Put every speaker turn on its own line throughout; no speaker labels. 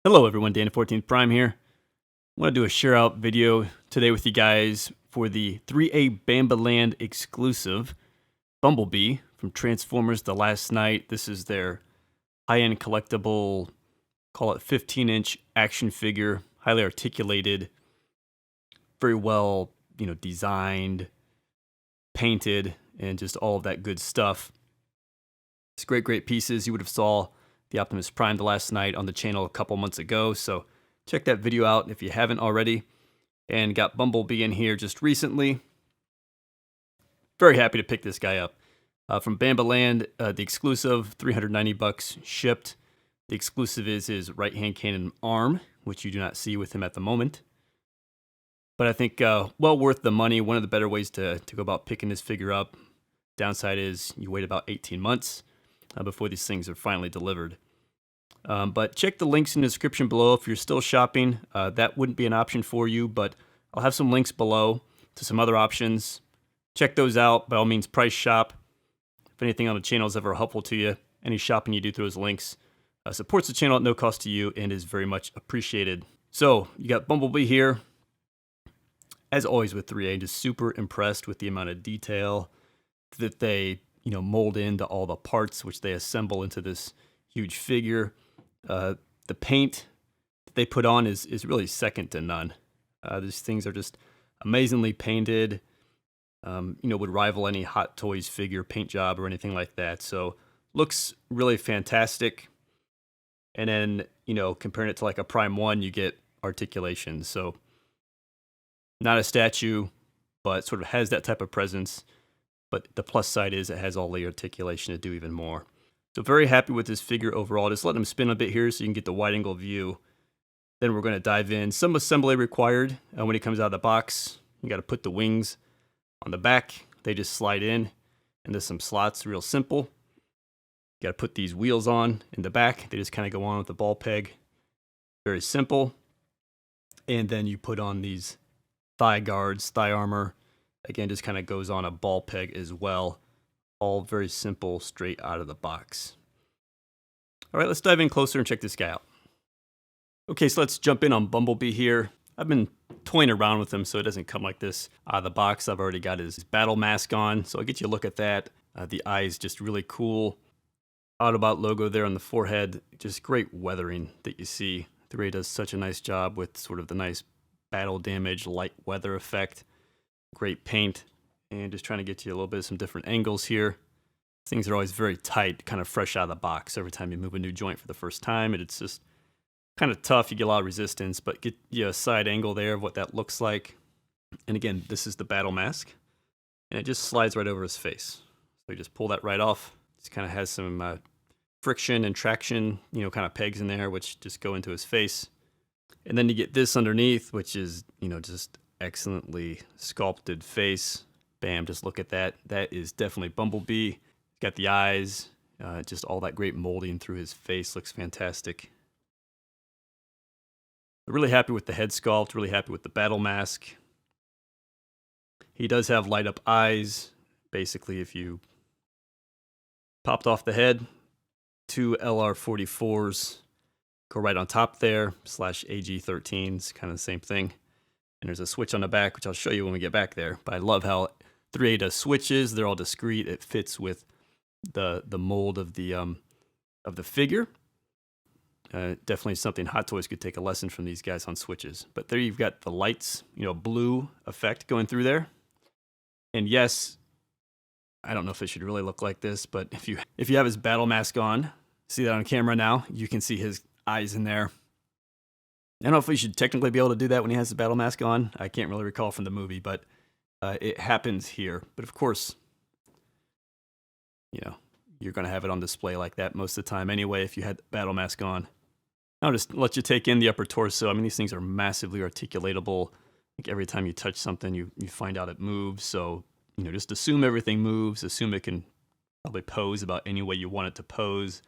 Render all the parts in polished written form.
Hello everyone, Dana 14th Prime here. I want to do a share out video today with you guys for the ThreeA Bambaland Exclusive Bumblebee from Transformers The Last Night. This is their high-end collectible, call it 15-inch action figure, highly articulated, very well, designed, painted, and just all of that good stuff. It's great pieces. You would have saw the Optimus Prime The Last Night on the channel a couple months ago, so check that video out if you haven't already. And got Bumblebee in here just recently. Very happy to pick this guy up. From Bambaland, the exclusive, $390 shipped. The exclusive is his right-hand cannon arm, which you do not see with him at the moment. But I think well worth the money. One of the better ways to go about picking this figure up. Downside is you wait about 18 months before these things are finally delivered. But check the links in the description below if you're still shopping. That wouldn't be an option for you, but I'll have some links below to some other options. Check those out. By all means, price shop. If anything on the channel is ever helpful to you, any shopping you do through those links supports the channel at no cost to you and is very much appreciated. So you got Bumblebee here. As always with 3A, just super impressed with the amount of detail that they mold into all the parts which they assemble into this huge figure. The paint that they put on is really second to none. These things are just amazingly painted. Would rival any Hot Toys figure paint job or anything like that. So looks really fantastic. And then comparing it to like a Prime 1, you get articulation. So not a statue, but sort of has that type of presence. But the plus side is it has all the articulation to do even more. So very happy with this figure overall. Just let him spin a bit here so you can get the wide angle view. Then we're going to dive in. Some assembly required when he comes out of the box. You got to put the wings on the back. They just slide in and there's some slots, real simple. You got to put these wheels on in the back. They just kind of go on with the ball peg. Very simple. And then you put on these thigh guards, thigh armor. Again, just kind of goes on a ball peg as well. All very simple, straight out of the box. All right, let's dive in closer and check this guy out. Okay, so let's jump in on Bumblebee here. I've been toying around with him so it doesn't come like this out of the box. I've already got his battle mask on, so I'll get you a look at that. The eyes just really cool. Autobot logo there on the forehead. Just great weathering that you see. 3A does such a nice job with sort of the nice battle damage, light weather effect. Great paint. And just trying to get you a little bit of some different angles here. Things are always very tight, kind of fresh out of the box. Every time you move a new joint for the first time, it's just kind of tough. You get a lot of resistance, but get you a side angle there of what that looks like. And again, this is the battle mask. And it just slides right over his face. So you just pull that right off. Just kind of has some friction and traction, kind of pegs in there, which just go into his face. And then you get this underneath, which is, just excellently sculpted face. Bam, just look at that. That is definitely Bumblebee. Got the eyes, just all that great molding through his face. Looks fantastic. Really happy with the head sculpt, really happy with the battle mask. He does have light up eyes. Basically, if you popped off the head, 2 LR44s go right on top there, / AG13s, kind of the same thing. And there's a switch on the back, which I'll show you when we get back there. But I love how 3A does switches. They're all discrete. It fits with the mold of the figure. Definitely something Hot Toys could take a lesson from these guys on switches. But there you've got the lights, blue effect going through there. And yes, I don't know if it should really look like this, but if you have his battle mask on, see that on camera now, you can see his eyes in there. I don't know if we should technically be able to do that when he has the battle mask on. I can't really recall from the movie, but it happens here. But of course, you're going to have it on display like that most of the time anyway if you had the battle mask on. I'll just let you take in the upper torso. I mean, these things are massively articulatable. Like every time you touch something, you find out it moves. So, just assume everything moves. Assume it can probably pose about any way you want it to pose.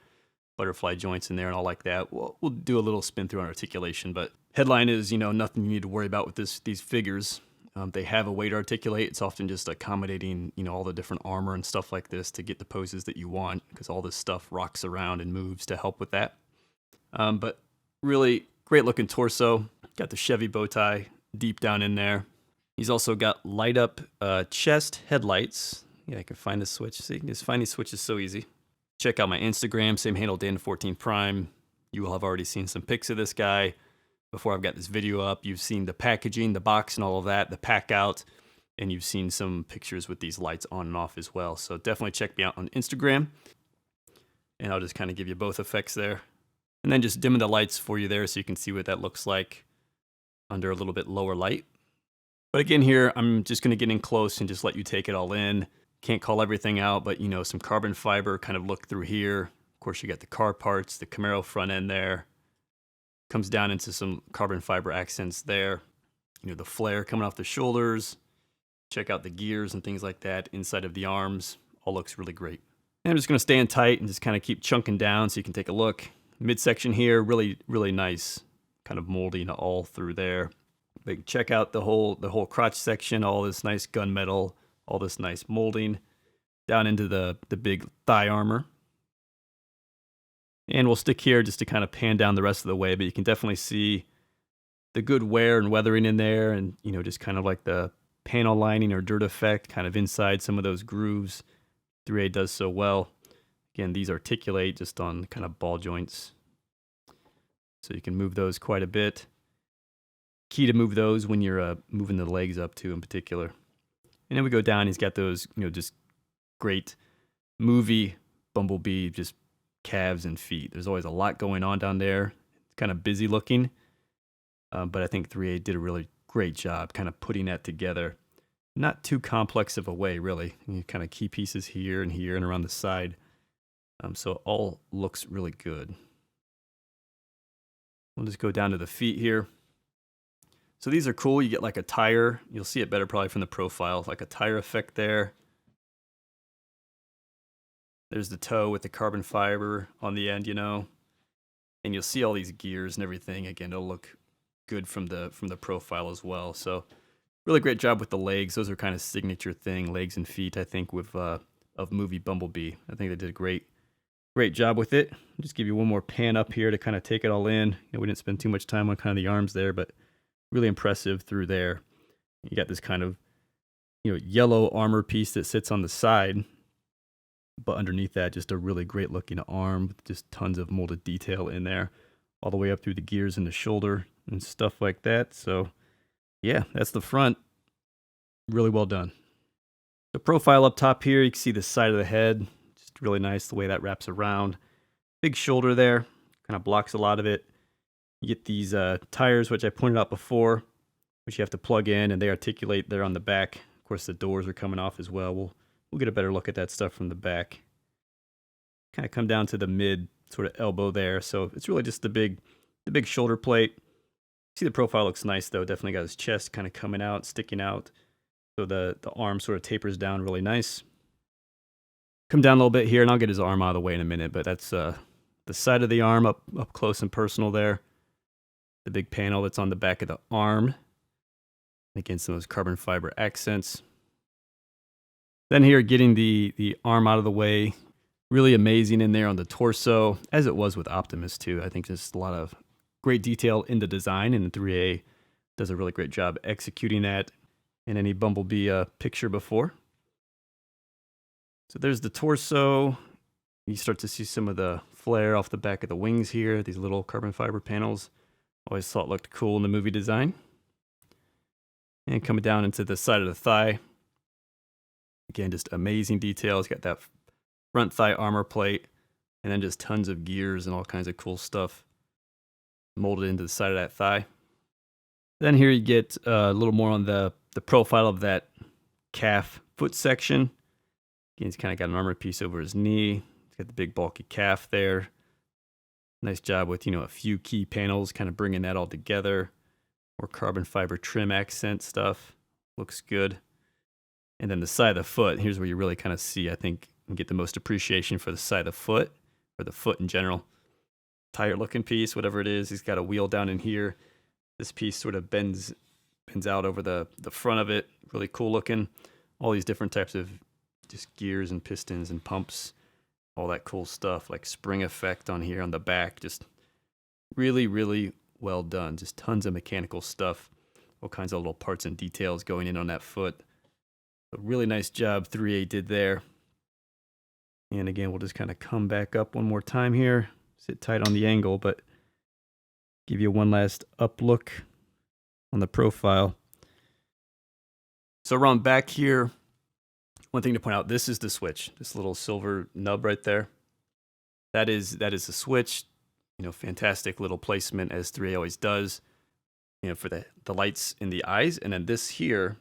Butterfly joints in there and all like that. We'll do a little spin through on articulation, but headline is, nothing you need to worry about with these figures. They have a way to articulate. It's often just accommodating, all the different armor and stuff like this to get the poses that you want, because all this stuff rocks around and moves to help with that. But Really great looking torso. Got the Chevy bow tie deep down in there. He's also got light up chest headlights. Yeah, I can find the switch. See, you can just find these switches so easy. Check out my Instagram, same handle, Dan14Prime. You will have already seen some pics of this guy before I've got this video up. You've seen the packaging, the box and all of that, the pack out, and you've seen some pictures with these lights on and off as well. So definitely check me out on Instagram, and I'll just kind of give you both effects there. And then just dimming the lights for you there so you can see what that looks like under a little bit lower light. But again here, I'm just going to get in close and just let you take it all in. Can't call everything out, but you know, some carbon fiber kind of look through here. Of course, you got the car parts, the Camaro front end there. Comes down into some carbon fiber accents there. You know, the flare coming off the shoulders. Check out the gears and things like that inside of the arms. All looks really great. And I'm just going to stand tight and just kind of keep chunking down so you can take a look. Midsection here, really, really nice. Kind of molding all through there. But check out the whole crotch section, all this nice gunmetal, all this nice molding down into the big thigh armor. And we'll stick here just to kind of pan down the rest of the way, but you can definitely see the good wear and weathering in there, and you know, just kind of like the panel lining or dirt effect kind of inside some of those grooves. 3A does so well. Again, these articulate just on kind of ball joints. So you can move those quite a bit. Key to move those when you're moving the legs up too in particular. And then we go down, he's got those, you know, just great movie Bumblebee, just calves and feet. There's always a lot going on down there. It's kind of busy looking. But I think 3A did a really great job kind of putting that together. Not too complex of a way, really. You kind of key pieces here and around the side. So it all looks really good. We'll just go down to the feet here. So these are cool. You get like a tire. You'll see it better probably from the profile. Like a tire effect there. There's the toe with the carbon fiber on the end, you know. And you'll see all these gears and everything. Again, it'll look good from the profile as well. So really great job with the legs. Those are kind of signature thing, legs and feet, I think, with of movie Bumblebee. I think they did a great job with it. I'll just give you one more pan up here to kind of take it all in. You know, we didn't spend too much time on kind of the arms there, but really impressive through there. You got this kind of, you know, yellow armor piece that sits on the side, but underneath that, just a really great looking arm with just tons of molded detail in there, all the way up through the gears in the shoulder and stuff like that. So yeah, that's the front. Really well done. The profile up top here, you can see the side of the head. Just really nice the way that wraps around. Big shoulder there, kind of blocks a lot of it. You get these tires, which I pointed out before, which you have to plug in, and they articulate there on the back. Of course, the doors are coming off as well. We'll get a better look at that stuff from the back. Kind of come down to the mid sort of elbow there. So it's really just the big shoulder plate. See, the profile looks nice though. Definitely got his chest kind of coming out, sticking out. So the arm sort of tapers down really nice. Come down a little bit here, and I'll get his arm out of the way in a minute, but that's the side of the arm up close and personal there. The big panel that's on the back of the arm. Again, some of those carbon fiber accents. Then here, getting the arm out of the way. Really amazing in there on the torso, as it was with Optimus too. I think just a lot of great detail in the design, and the 3A does a really great job executing that in any Bumblebee picture before. So there's the torso. You start to see some of the flare off the back of the wings here, these little carbon fiber panels. Always thought looked cool in the movie design. And coming down into the side of the thigh. Again, just amazing detail. It's got that front thigh armor plate, and then just tons of gears and all kinds of cool stuff molded into the side of that thigh. Then here you get a little more on the profile of that calf foot section. Again, he's kind of got an armor piece over his knee. He's got the big bulky calf there. Nice job with, you know, a few key panels, kind of bringing that all together. More carbon fiber trim accent stuff. Looks good. And then the side of the foot, here's where you really kind of see, I think, and get the most appreciation for the side of the foot, or the foot in general. Tire looking piece, whatever it is. He's got a wheel down in here. This piece sort of bends out over the front of it. Really cool looking. All these different types of just gears and pistons and pumps. All that cool stuff, like spring effect on here on the back. Just Really, really well done. Just tons of mechanical stuff. All kinds of little parts and details going in on that foot. A really nice job 3A did there. And again, we'll just kind of come back up one more time here. Sit tight on the angle, but give you one last up look on the profile. So around back here, one thing to point out, this is the switch. This little silver nub right there. That is the switch. You know, fantastic little placement as 3A always does. You know, for the lights in the eyes. And then this here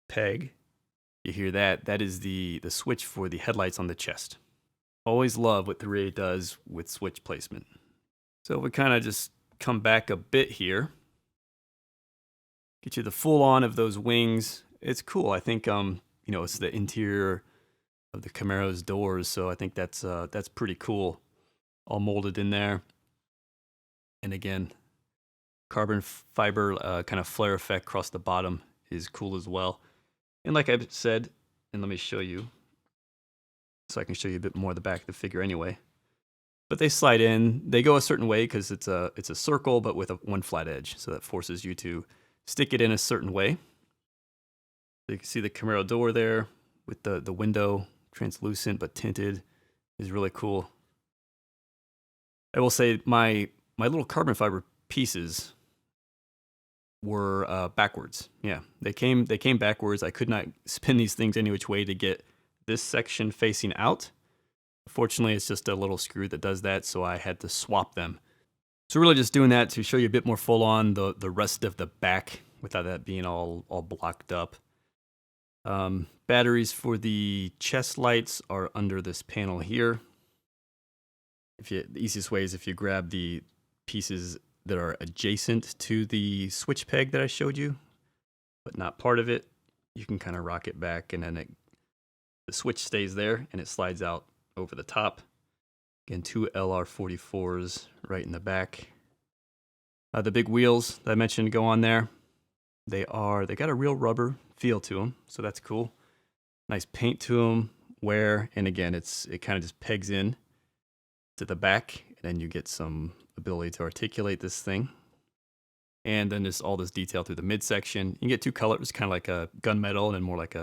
peg, you hear that? That is the switch for the headlights on the chest. Always love what 3A does with switch placement. So if we kind of just come back a bit here, get you the full on of those wings. It's cool. I think you know, it's the interior of the Camaro's doors, so I think that's pretty cool. All molded in there. And again, carbon fiber kind of flare effect across the bottom is cool as well. And like I said, and let me show you, so I can show you a bit more of the back of the figure anyway. But they slide in. They go a certain way because it's a circle, but with one flat edge. So that forces you to stick it in a certain way. So you can see the Camaro door there with the window, translucent but tinted, is really cool. I will say my little carbon fiber pieces were backwards. Yeah, they came backwards. I could not spin these things any which way to get this section facing out. Fortunately, it's just a little screw that does that, so I had to swap them. So really just doing that to show you a bit more full on the rest of the back without that being all blocked up. Batteries for the chest lights are under this panel here. The easiest way is if you grab the pieces that are adjacent to the switch peg that I showed you, but not part of it, you can kind of rock it back, and then the switch stays there and it slides out over the top. Again, 2 LR44s right in the back. The big wheels that I mentioned go on there. They got a real rubber feel to them, so that's cool. Nice paint to them, wear, and again, it kind of just pegs in to the back, and then you get some ability to articulate this thing. And then there's all this detail through the midsection. You can get two colors, kind of like a gunmetal and then more like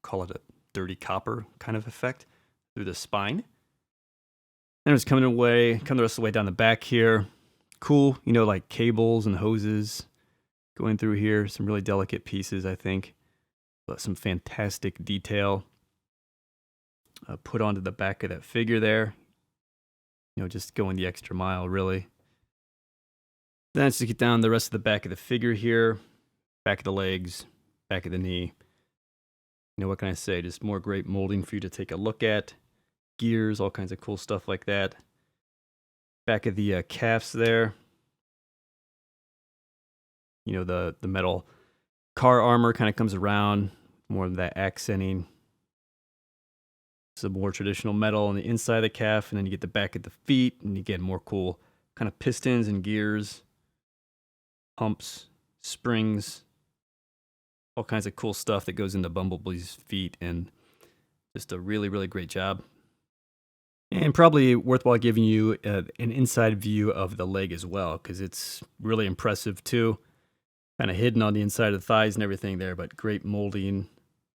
call it a dirty copper kind of effect through the spine. And it's coming the rest of the way down the back here. Cool, you know, like cables and hoses going through here. Some really delicate pieces, I think. But some fantastic detail put onto the back of that figure there. You know, just going the extra mile, really. Then let's get down the rest of the back of the figure here. Back of the legs, back of the knee. You know, what can I say? Just more great molding for you to take a look at. Gears, all kinds of cool stuff like that. Back of the calves there. You know, the metal car armor kind of comes around. More of that accenting. Some more traditional metal on the inside of the calf, and then you get the back of the feet, and you get more cool kind of pistons and gears, pumps, springs, all kinds of cool stuff that goes into Bumblebee's feet, and just a really, really great job. And probably worthwhile giving you an inside view of the leg as well, because it's really impressive too. Kind of hidden on the inside of the thighs and everything there, but great molding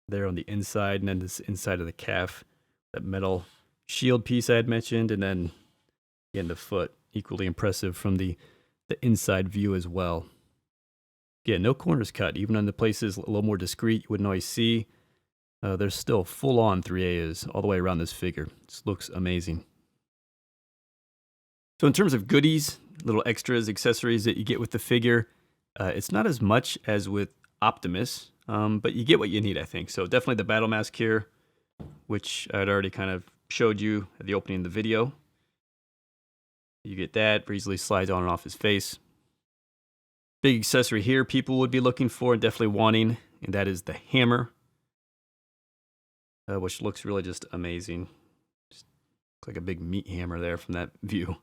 there on the inside, and then this inside of the calf. That metal shield piece I had mentioned, and then again the foot, equally impressive from the inside view as well. Again, no corners cut, even on the places a little more discreet you wouldn't always see. There's still full on 3A is all the way around this figure. This looks amazing. So in terms of goodies, little extras, accessories that you get with the figure, it's not as much as with Optimus, but you get what you need, I think. So definitely the battle mask here, which I'd already kind of showed you at the opening of the video. You get that, easily slides on and off his face. Big accessory here people would be looking for and definitely wanting, and that is the hammer, which looks really just amazing. Just looks like a big meat hammer there from that view.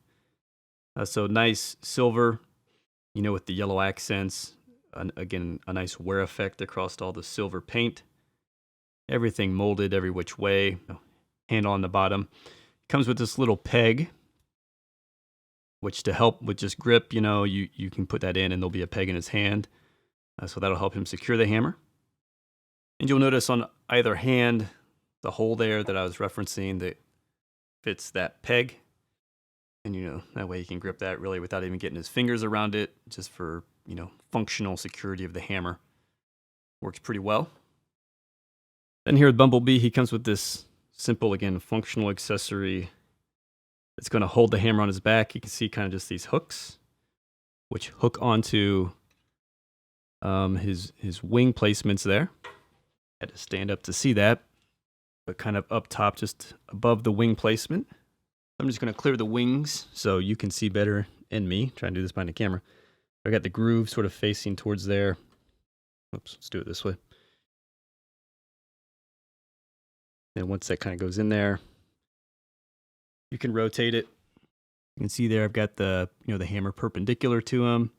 So nice silver, you know, with the yellow accents. Again, a nice wear effect across all the silver paint. Everything molded every which way. Handle on the bottom. Comes with this little peg which to help with just grip, you know, you can put that in and there'll be a peg in his hand. So that'll help him secure the hammer. And you'll notice on either hand, the hole there that I was referencing that fits that peg. And, you know, that way he can grip that really without even getting his fingers around it, just for, you know, functional security of the hammer. Works pretty well. Then here with Bumblebee, he comes with this simple, again, functional accessory. It's going to hold the hammer on his back. You can see kind of just these hooks, which hook onto his wing placements there. Had to stand up to see that, but kind of up top, just above the wing placement. I'm just going to clear the wings so you can see better, and me, trying to do this behind the camera. I got the groove sort of facing towards there. Oops, let's do it this way. And once that kind of goes in there, you can rotate it. You can see there I've got the, you know, the hammer perpendicular to him.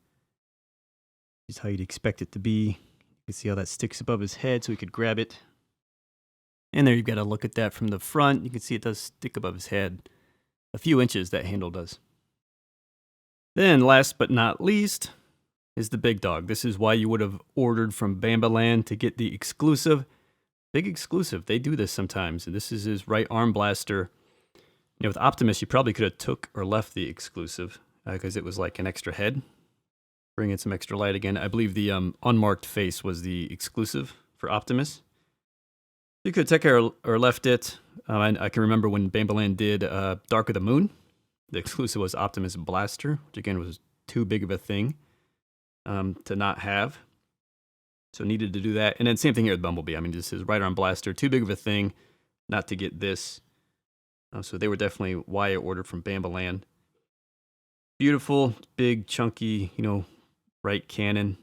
This is how you'd expect it to be. You can see how that sticks above his head so he could grab it. And there you've got to look at that from the front. You can see it does stick above his head. A few inches, that handle does. Then last but not least is the big dog. This is why you would have ordered from Bambaland to get the exclusive. Big exclusive. They do this sometimes. And this is his right arm blaster. You know, with Optimus, you probably could have took or left the exclusive because it was like an extra head. Bring in some extra light again. I believe the unmarked face was the exclusive for Optimus. You could take or left it. I can remember when Bambaland did Dark of the Moon. The exclusive was Optimus Blaster, which again was too big of a thing to not have. So needed to do that. And then same thing here with Bumblebee. I mean, just his right arm blaster, too big of a thing not to get this. So they were definitely why I ordered from Bambaland. Beautiful, big, chunky, you know, right cannon.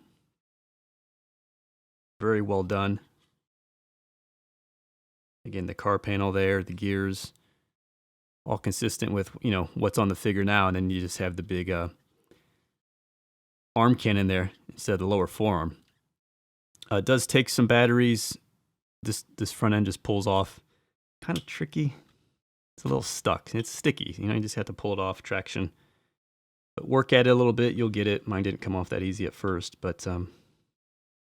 Very well done. Again, the car panel there, the gears, all consistent with, you know, what's on the figure now. And then you just have the big arm cannon there instead of the lower forearm. It does take some batteries. This front end just pulls off. Kind of tricky. It's a little stuck. It's sticky. You know, you just have to pull it off, traction. But work at it a little bit, you'll get it. Mine didn't come off that easy at first, but, you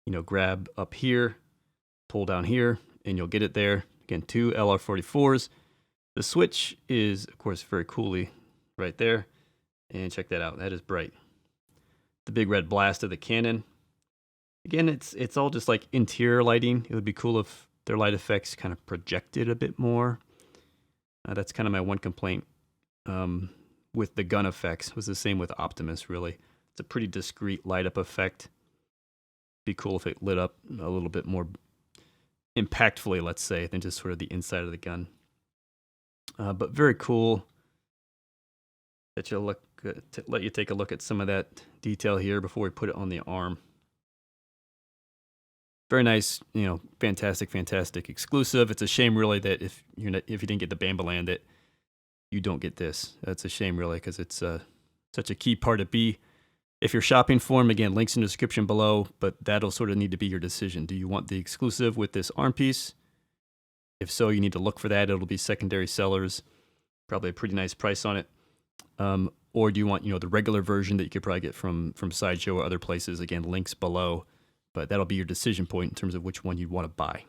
know, grab up here, pull down here, and you'll get it there. Again, 2 LR44s. The switch is, of course, very coolly right there. And check that out. That is bright. The big red blast of the cannon. Again, it's all just like interior lighting. It would be cool if their light effects kind of projected a bit more. That's kind of my one complaint with the gun effects. It was the same with Optimus, really. It's a pretty discreet light up effect. Be cool if it lit up a little bit more impactfully, let's say, than just sort of the inside of the gun. But very cool that you'll let you take a look at some of that detail here before we put it on the arm. Very nice, you know, fantastic exclusive. It's a shame, really, that if you didn't get the Bambaland, that you don't get this. That's a shame, really, because it's such a key part of B. If you're shopping for them, again, links in the description below, but that'll sort of need to be your decision. Do you want the exclusive with this arm piece? If so, you need to look for that. It'll be secondary sellers, probably a pretty nice price on it. Or do you want, you know, the regular version that you could probably get from Sideshow or other places? Again, links below. But that'll be your decision point in terms of which one you'd want to buy.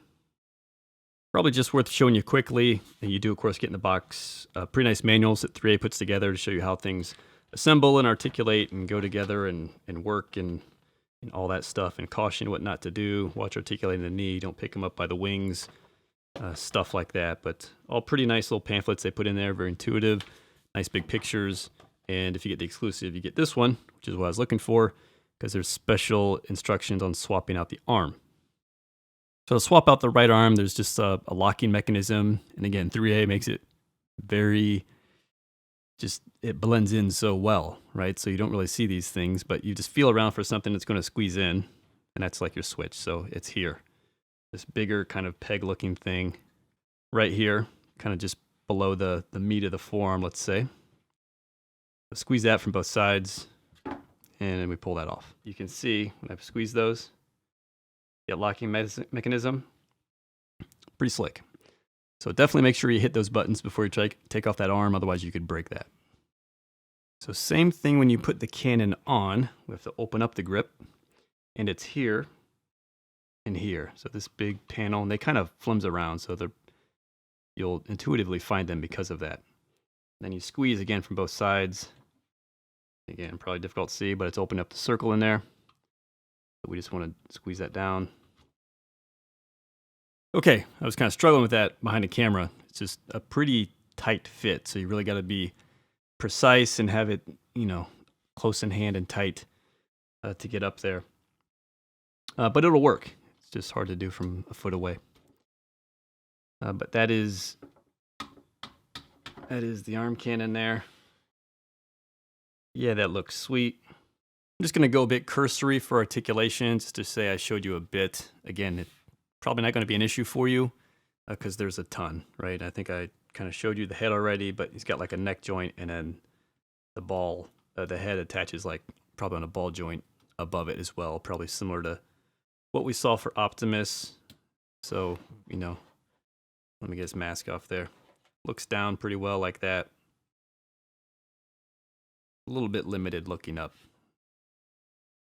Probably just worth showing you quickly. And you do, of course, get in the box pretty nice manuals that ThreeA puts together to show you how things assemble and articulate and go together and work and all that stuff, and caution what not to do. Watch articulating the knee. Don't pick them up by the wings. Stuff like that. But all pretty nice little pamphlets they put in there. Very intuitive. Nice big pictures. And if you get the exclusive, you get this one, which is what I was looking for, because there's special instructions on swapping out the arm. So to swap out the right arm, there's just a locking mechanism. And again, ThreeA makes it very, it blends in so well, right? So you don't really see these things, but you just feel around for something that's going to squeeze in, and that's like your switch. So it's here. This bigger kind of peg-looking thing right here, kind of just below the meat of the forearm, let's say. So squeeze that from both sides. And then we pull that off. You can see when I squeeze those, get locking mechanism. Pretty slick. So definitely make sure you hit those buttons before you take off that arm, otherwise you could break that. So same thing when you put the cannon on. We have to open up the grip, and it's here and here. So this big panel, and they kind of flimsy around, so you'll intuitively find them because of that. Then you squeeze again from both sides. Again, probably difficult to see, but it's opened up the circle in there. So we just want to squeeze that down. Okay, I was kind of struggling with that behind the camera. It's just a pretty tight fit, so you really got to be precise and have it, you know, close in hand and tight to get up there. But it'll work. It's just hard to do from a foot away. But that is the arm cannon there. Yeah, that looks sweet. I'm just going to go a bit cursory for articulation, just to say I showed you a bit. Again, it's probably not going to be an issue for you because there's a ton, right? I think I kind of showed you the head already, but he's got like a neck joint, and then the head attaches like probably on a ball joint above it as well, probably similar to what we saw for Optimus. So, you know, let me get his mask off there. Looks down pretty well like that. A little bit limited looking up.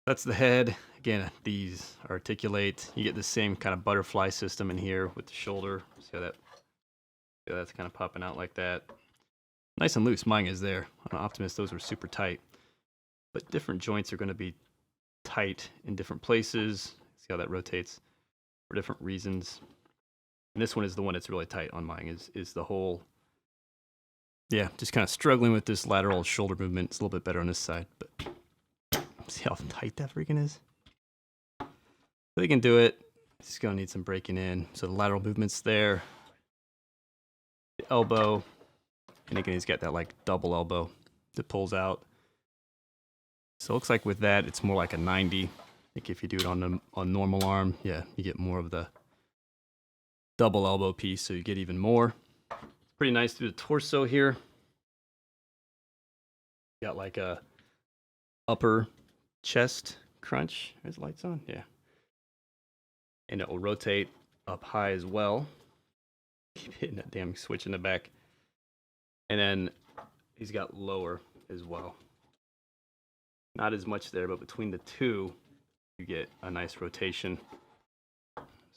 That's the head. Again, these articulate. You get the same kind of butterfly system in here with the shoulder. See how that's kind of popping out like that. Nice and loose. Mine is there. On Optimus, those were super tight. But different joints are going to be tight in different places. See how that rotates for different reasons. And this one is the one that's really tight on mine, is the whole... Yeah, just kind of struggling with this lateral shoulder movement. It's a little bit better on this side, but see how tight that freaking is? But you can do it. It's going to need some breaking in. So the lateral movement's there. The elbow. And again, he's got that like double elbow that pulls out. So it looks like with that, it's more like a 90. I think if you do it on normal arm, yeah, you get more of the double elbow piece, so you get even more. Pretty nice through the torso here. Got like a upper chest crunch. There's lights on, yeah. And it will rotate up high as well. Keep hitting that damn switch in the back. And then he's got lower as well. Not as much there, but between the two, you get a nice rotation.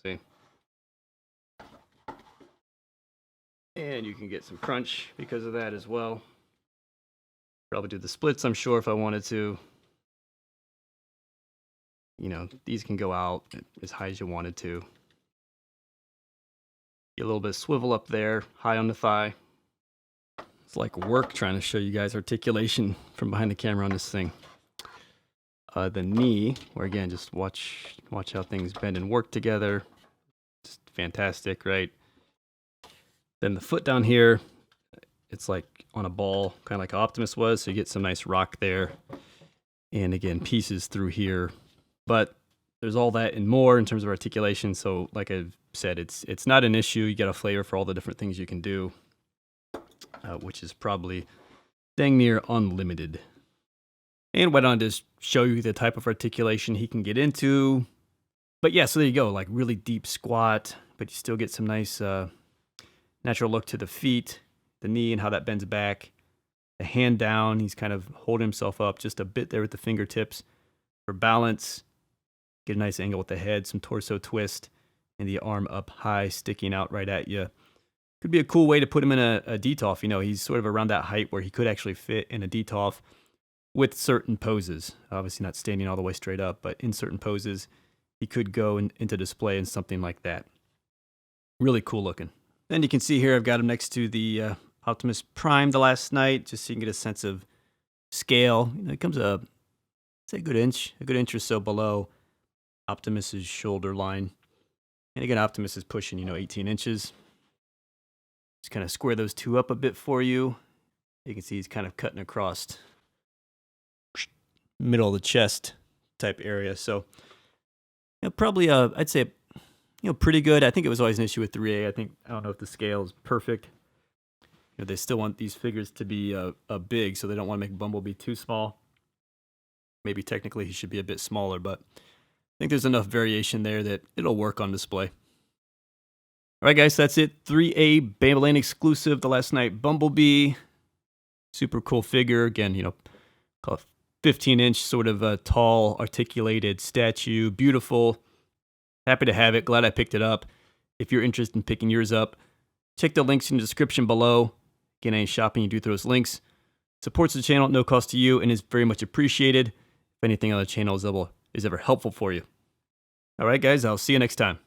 See? And you can get some crunch because of that as well. Probably do the splits, I'm sure, if I wanted to. You know, these can go out as high as you wanted to. Get a little bit of swivel up there, high on the thigh. It's like work trying to show you guys articulation from behind the camera on this thing. The knee, where again, just watch how things bend and work together. Just fantastic, right? Then the foot down here, it's like on a ball, kind of like Optimus was, so you get some nice rock there. And again, pieces through here. But there's all that and more in terms of articulation, so like I've said, it's not an issue. You get a flavor for all the different things you can do, which is probably dang near unlimited. And went on to show you the type of articulation he can get into. But yeah, so there you go, like really deep squat, but you still get some nice natural look to the feet, the knee and how that bends back. The hand down, he's kind of holding himself up just a bit there with the fingertips for balance. Get a nice angle with the head, some torso twist, and the arm up high, sticking out right at you. Could be a cool way to put him in a DTOF. You know, he's sort of around that height where he could actually fit in a DTOF with certain poses. Obviously not standing all the way straight up, but in certain poses, he could go into display in something like that. Really cool looking. Then you can see here, I've got him next to the Optimus Prime the last night, just so you can get a sense of scale. You know, it comes a good inch or so below Optimus's shoulder line. And again, Optimus is pushing, 18 inches. Just kind of square those two up a bit for you. You can see he's kind of cutting across middle of the chest type area. So, probably, I'd say, pretty good. I think it was always an issue with ThreeA. I don't know if the scale is perfect. They still want these figures to be big, so they don't want to make Bumblebee too small. Maybe technically he should be a bit smaller, but I think there's enough variation there that it'll work on display. All right, guys, that's it. 3A Bambaland Exclusive, the last night Bumblebee. Super cool figure. Again, call it 15-inch sort of a tall articulated statue. Beautiful. Happy to have it. Glad I picked it up. If you're interested in picking yours up, check the links in the description below. Again, any shopping you do through those links supports the channel at no cost to you and is very much appreciated. If anything on the channel is ever helpful for you. All right, guys, I'll see you next time.